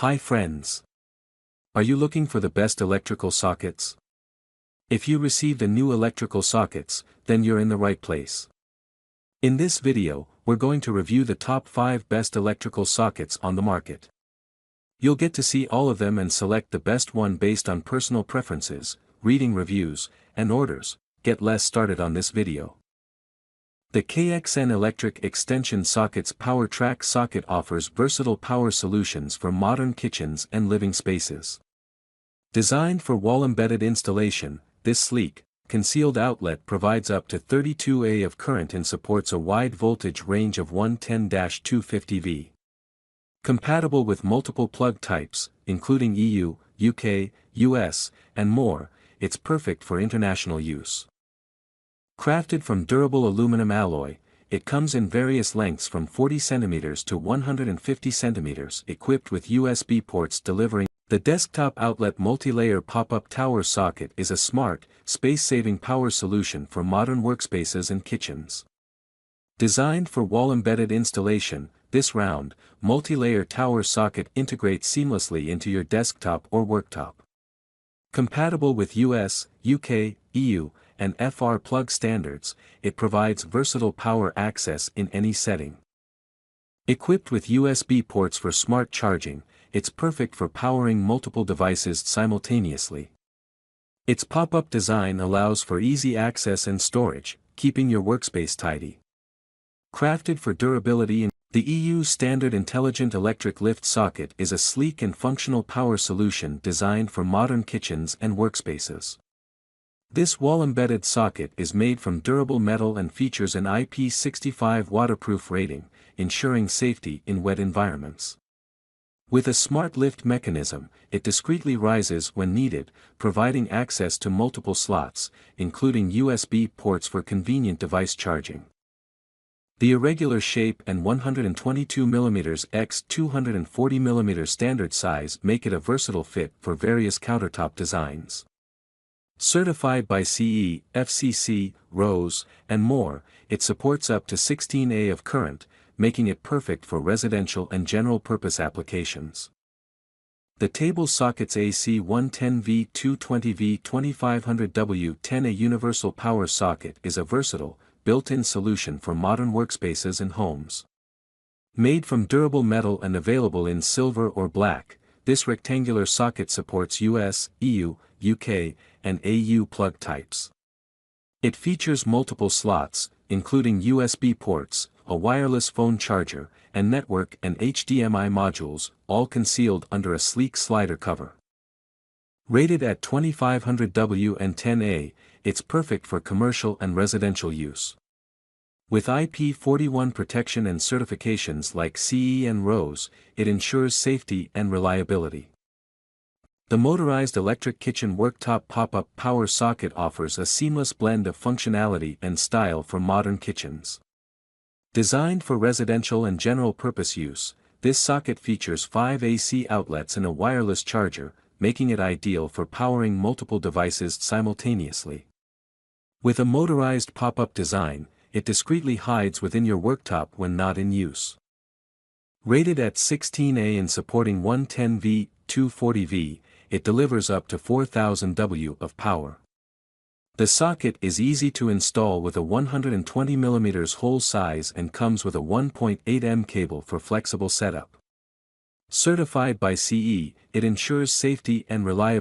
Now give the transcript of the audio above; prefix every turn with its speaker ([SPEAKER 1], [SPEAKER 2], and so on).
[SPEAKER 1] Hi friends. Are you looking for the best electrical sockets? If you received a new electrical sockets, then you're in the right place. In this video, we're going to review the top 5 best electrical sockets on the market. You'll get to see all of them and select the best one based on personal preferences, reading reviews, and orders. Let's started on this video. The KXN Electric Extension Sockets Power Track socket offers versatile power solutions for modern kitchens and living spaces. Designed for wall-embedded installation, this sleek, concealed outlet provides up to 32 A of current and supports a wide voltage range of 110-250 V. Compatible with multiple plug types, including EU, UK, US, and more, it's perfect for international use. Crafted from durable aluminum alloy, it comes in various lengths from 40 cm to 150 cm, equipped with USB ports delivering. The desktop outlet multi-layer pop-up tower socket is a smart, space-saving power solution for modern workspaces and kitchens. Designed for wall-embedded installation, this round, multi-layer tower socket integrates seamlessly into your desktop or worktop. Compatible with US, UK, EU, and FR plug standards, it provides versatile power access in any setting. Equipped with USB ports for smart charging, it's perfect for powering multiple devices simultaneously. Its pop-up design allows for easy access and storage, keeping your workspace tidy. Crafted for durability, the EU standard Intelligent Electric Lift Socket is a sleek and functional power solution designed for modern kitchens and workspaces. This wall-embedded socket is made from durable metal and features an IP65 waterproof rating, ensuring safety in wet environments. With a smart lift mechanism, it discreetly rises when needed, providing access to multiple slots, including USB ports for convenient device charging. The irregular shape and 122mm x 240mm standard size make it a versatile fit for various countertop designs. Certified by CE, FCC, RoHS, and more, it supports up to 16 A of current, making it perfect for residential and general-purpose applications. The table sockets AC 110V 220V 2500W 10A universal power socket is a versatile, built-in solution for modern workspaces and homes. Made from durable metal and available in silver or black, this rectangular socket supports US, EU, UK, and AU plug types. It features multiple slots, including USB ports, a wireless phone charger, and network and HDMI modules, all concealed under a sleek slider cover. Rated at 2500W and 10A, it's perfect for commercial and residential use. With IP41 protection and certifications like CE and RoHS, it ensures safety and reliability. The Motorized Electric Kitchen Worktop Pop-Up Power Socket offers a seamless blend of functionality and style for modern kitchens. Designed for residential and general-purpose use, this socket features 5 AC outlets and a wireless charger, making it ideal for powering multiple devices simultaneously. With a motorized pop-up design, it discreetly hides within your worktop when not in use. Rated at 16A and supporting 110V, 240V, it delivers up to 4000 W of power. The socket is easy to install with a 120mm hole size and comes with a 1.8M cable for flexible setup. Certified by CE, it ensures safety and reliability.